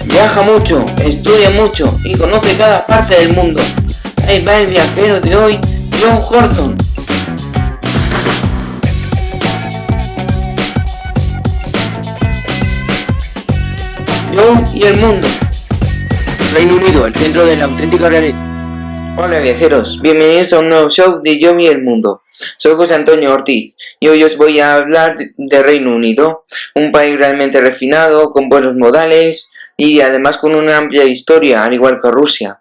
Viaja mucho, estudia mucho y conoce cada parte del mundo. Ahí va el viajero de hoy, John Horton. John y el mundo. Reino Unido, el centro de la auténtica realidad. Hola viajeros, bienvenidos a un nuevo show de John y el mundo. Soy José Antonio Ortiz y hoy os voy a hablar de Reino Unido, un país realmente refinado, con buenos modales y además con una amplia historia, al igual que Rusia.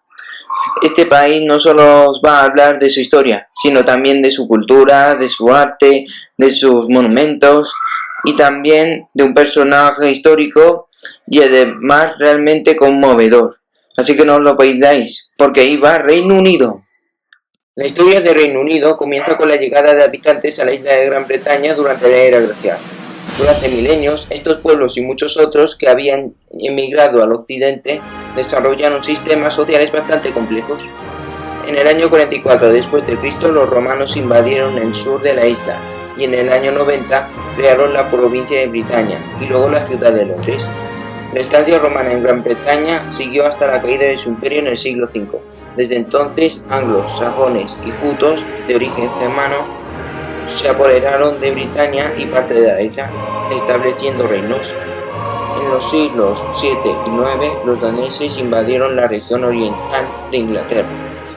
Este país no solo os va a hablar de su historia, sino también de su cultura, de su arte, de sus monumentos y también de un personaje histórico y además realmente conmovedor. Así que no os lo perdáis, porque ahí va Reino Unido. La historia de Reino Unido comienza con la llegada de habitantes a la isla de Gran Bretaña durante la era glacial. Durante milenios, estos pueblos y muchos otros que habían emigrado al occidente desarrollaron sistemas sociales bastante complejos. En el año 44 después de Cristo, los romanos invadieron el sur de la isla y en el año 90 crearon la provincia de Britania y luego la ciudad de Londres. La estancia romana en Gran Bretaña siguió hasta la caída de su imperio en el siglo V. Desde entonces, anglos, sajones y hutos de origen germano se apoderaron de Britania y parte de la isla, estableciendo reinos. En los siglos VII y IX, los daneses invadieron la región oriental de Inglaterra,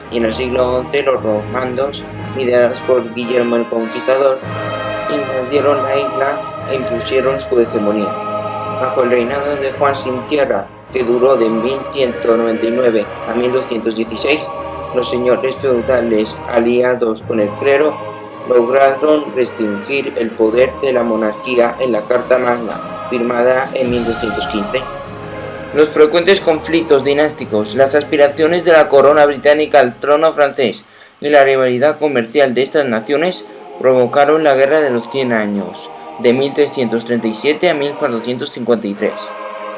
y en el siglo XI los romanos, liderados por Guillermo el Conquistador, invadieron la isla e impusieron su hegemonía. Bajo el reinado de Juan sin Tierra, que duró de 1199 a 1216, los señores feudales aliados con el clero lograron restringir el poder de la monarquía en la Carta Magna, firmada en 1215. Los frecuentes conflictos dinásticos, las aspiraciones de la corona británica al trono francés y la rivalidad comercial de estas naciones provocaron la Guerra de los 100 Años, de 1337 a 1453,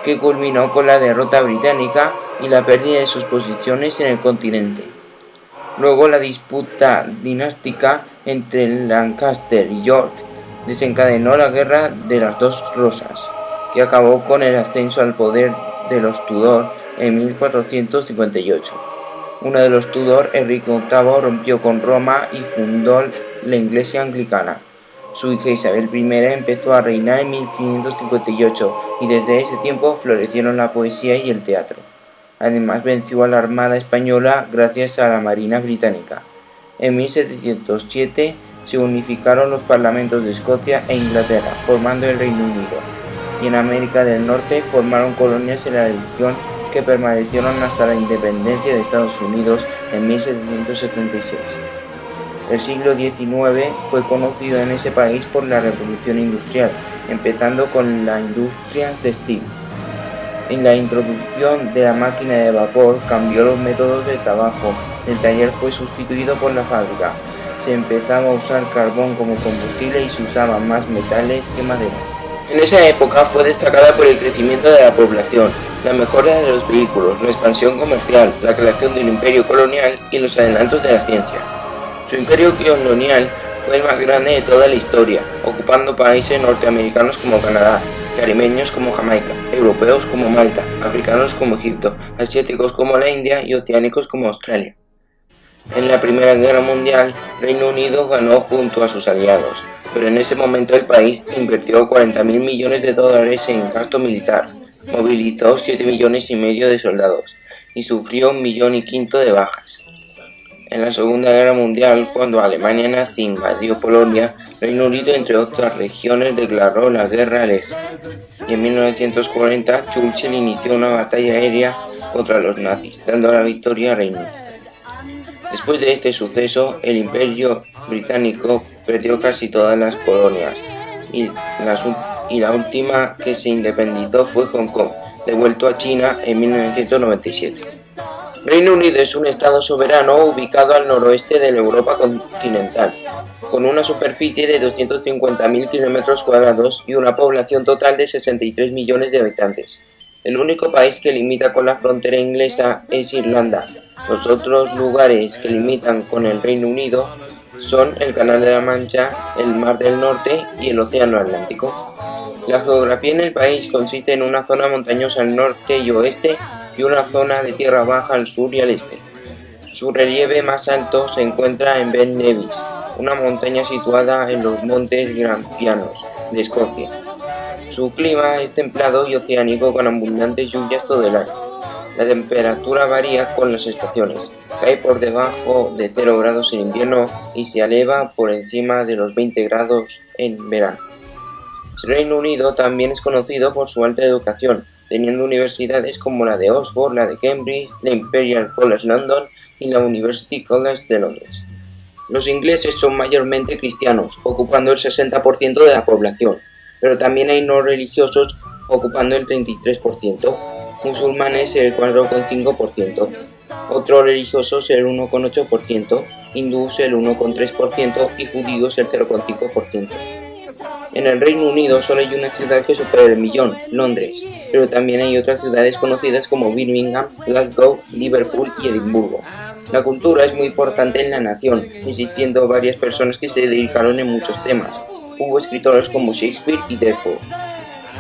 que culminó con la derrota británica y la pérdida de sus posiciones en el continente. Luego la disputa dinástica entre Lancaster y York desencadenó la Guerra de las Dos Rosas, que acabó con el ascenso al poder de los Tudor en 1458. Uno de los Tudor, Enrique VIII, rompió con Roma y fundó la Iglesia Anglicana. Su hija Isabel I empezó a reinar en 1558 y desde ese tiempo florecieron la poesía y el teatro. Además venció a la Armada Española gracias a la Marina Británica. En 1707 se unificaron los parlamentos de Escocia e Inglaterra, formando el Reino Unido, y en América del Norte formaron colonias en la región que permanecieron hasta la independencia de Estados Unidos en 1776. El siglo XIX fue conocido en ese país por la revolución industrial, empezando con la industria textil. En la introducción de la máquina de vapor cambió los métodos de trabajo, el taller fue sustituido por la fábrica, se empezaba a usar carbón como combustible y se usaban más metales que madera. En esa época fue destacada por el crecimiento de la población, la mejora de los vehículos, la expansión comercial, la creación del imperio colonial y los adelantos de la ciencia. Su imperio colonial fue el más grande de toda la historia, ocupando países norteamericanos como Canadá, caribeños como Jamaica, europeos como Malta, africanos como Egipto, asiáticos como la India y oceánicos como Australia. En la Primera Guerra Mundial, Reino Unido ganó junto a sus aliados, pero en ese momento el país invirtió 40.000 millones de dólares en gasto militar, movilizó 7,5 millones de soldados y sufrió 1,5 millones de bajas. En la Segunda Guerra Mundial, cuando Alemania nazi invadió Polonia, Reino Unido, entre otras regiones, declaró la guerra al eje. Y en 1940, Churchill inició una batalla aérea contra los nazis, dando la victoria a Reino Unido. Después de este suceso, el Imperio británico perdió casi todas las colonias, y la última que se independizó fue Hong Kong, devuelto a China en 1997. Reino Unido es un estado soberano ubicado al noroeste de la Europa continental, con una superficie de 250.000 km² y una población total de 63 millones de habitantes. El único país que limita con la frontera inglesa es Irlanda. Los otros lugares que limitan con el Reino Unido son el Canal de la Mancha, el Mar del Norte y el Océano Atlántico. La geografía en el país consiste en una zona montañosa al norte y oeste y una zona de tierra baja al sur y al este. Su relieve más alto se encuentra en Ben Nevis, una montaña situada en los montes Grampianos de Escocia. Su clima es templado y oceánico con abundantes lluvias todo el año. La temperatura varía con las estaciones, cae por debajo de 0 grados en invierno y se eleva por encima de los 20 grados en verano. El Reino Unido también es conocido por su alta educación, teniendo universidades como la de Oxford, la de Cambridge, la Imperial College London y la University College de Londres. Los ingleses son mayormente cristianos, ocupando el 60% de la población, pero también hay no religiosos ocupando el 33%, musulmanes el 4,5%, otros religiosos el 1,8%, hindúes el 1,3% y judíos el 0,5%. En el Reino Unido solo hay una ciudad que supera el millón, Londres, pero también hay otras ciudades conocidas como Birmingham, Glasgow, Liverpool y Edimburgo. La cultura es muy importante en la nación, existiendo varias personas que se dedicaron en muchos temas. Hubo escritores como Shakespeare y Defoe,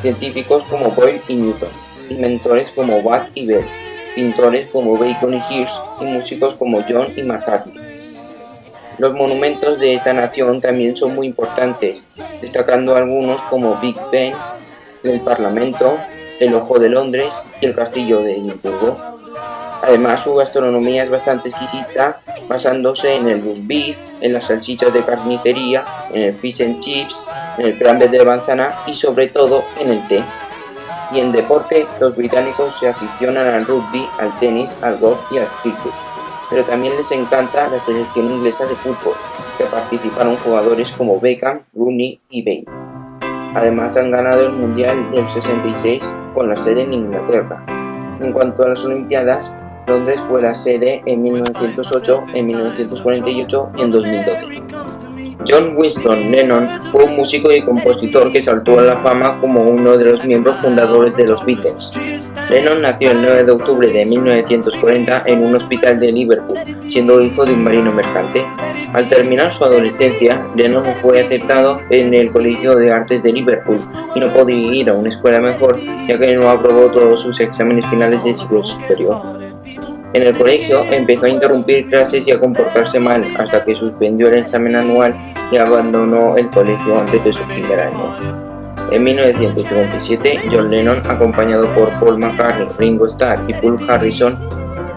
científicos como Boyle y Newton, inventores como Watt y Bell, pintores como Bacon y Hirsch y músicos como John y McCartney. Los monumentos de esta nación también son muy importantes, destacando algunos como Big Ben, el Parlamento, el Ojo de Londres y el Castillo de Edimburgo. Además, su gastronomía es bastante exquisita, basándose en el roast beef, en las salchichas de carnicería, en el fish and chips, en el crumble de manzana y sobre todo en el té. Y en deporte, los británicos se aficionan al rugby, al tenis, al golf y al cricket. Pero también les encanta la selección inglesa de fútbol, que participaron jugadores como Beckham, Rooney y Bale. Además han ganado el Mundial del 66 con la sede en Inglaterra. En cuanto a las Olimpiadas, Londres fue la sede en 1908, en 1948 y en 2012. John Winston Lennon fue un músico y compositor que saltó a la fama como uno de los miembros fundadores de los Beatles. Lennon nació el 9 de octubre de 1940 en un hospital de Liverpool, siendo hijo de un marino mercante. Al terminar su adolescencia, Lennon fue aceptado en el Colegio de Artes de Liverpool y no podía ir a una escuela mejor ya que no aprobó todos sus exámenes finales de ciclo superior. En el colegio empezó a interrumpir clases y a comportarse mal hasta que suspendió el examen anual y abandonó el colegio antes de su primer año. En 1957, John Lennon, acompañado por Paul McCartney, Ringo Starr y Paul Harrison,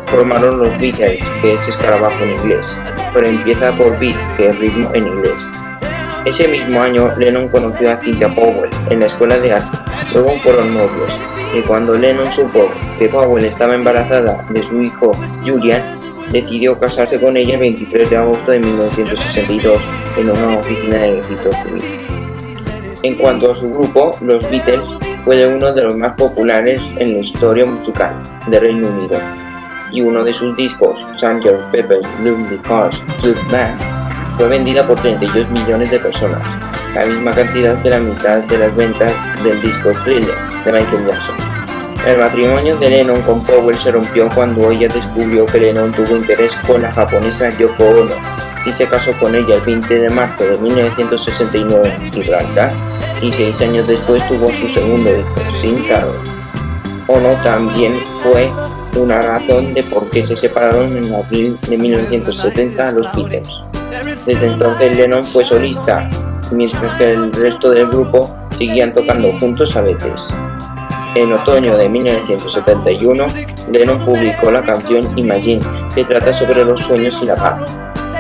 formaron los Beatles, que es escarabajo en inglés, pero empieza por beat, que es ritmo en inglés. Ese mismo año, Lennon conoció a Cynthia Powell en la escuela de arte, luego fueron novios, y cuando Lennon supo que Powell estaba embarazada de su hijo Julian, decidió casarse con ella el 23 de agosto de 1962 en una oficina del ejército civil. En cuanto a su grupo, los Beatles fue uno de los más populares en la historia musical de Reino Unido, y uno de sus discos, Sgt. Pepper's Lonely Hearts Club Band, fue vendida por 32 millones de personas, la misma cantidad que la mitad de las ventas del disco Thriller de Michael Jackson. El matrimonio de Lennon con Powell se rompió cuando ella descubrió que Lennon tuvo interés con la japonesa Yoko Ono y se casó con ella el 20 de marzo de 1969 en Gibraltar, y 6 años después tuvo su segundo hijo, Shintaro. Ono también fue una razón de por qué se separaron en abril de 1970 los Beatles. Desde entonces Lennon fue solista, mientras que el resto del grupo seguían tocando juntos a veces. En otoño de 1971, Lennon publicó la canción Imagine, que trata sobre los sueños y la paz,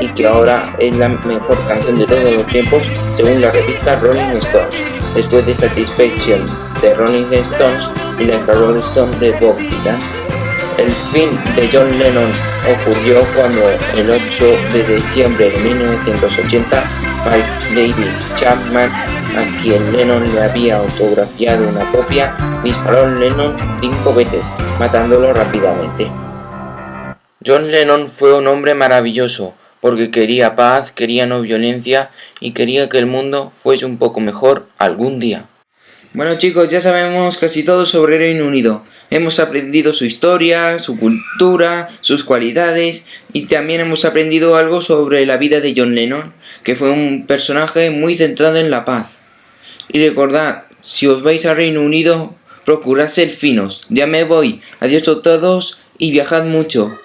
y que ahora es la mejor canción de todos los tiempos según la revista Rolling Stones, después de Satisfaction de Rolling Stones y Like a Rolling Stone de Bob Dylan. El fin de John Lennon ocurrió cuando el 8 de diciembre de 1980, Mike David Chapman, a quien Lennon le había autografiado una copia, disparó a Lennon 5 veces, matándolo rápidamente. John Lennon fue un hombre maravilloso, porque quería paz, quería no violencia y quería que el mundo fuese un poco mejor algún día. Bueno chicos, ya sabemos casi todo sobre el Reino Unido. Hemos aprendido su historia, su cultura, sus cualidades y también hemos aprendido algo sobre la vida de John Lennon, que fue un personaje muy centrado en la paz. Y recordad, Si os vais a Reino Unido, procurad ser finos. Ya me voy. Adiós a todos y viajad mucho.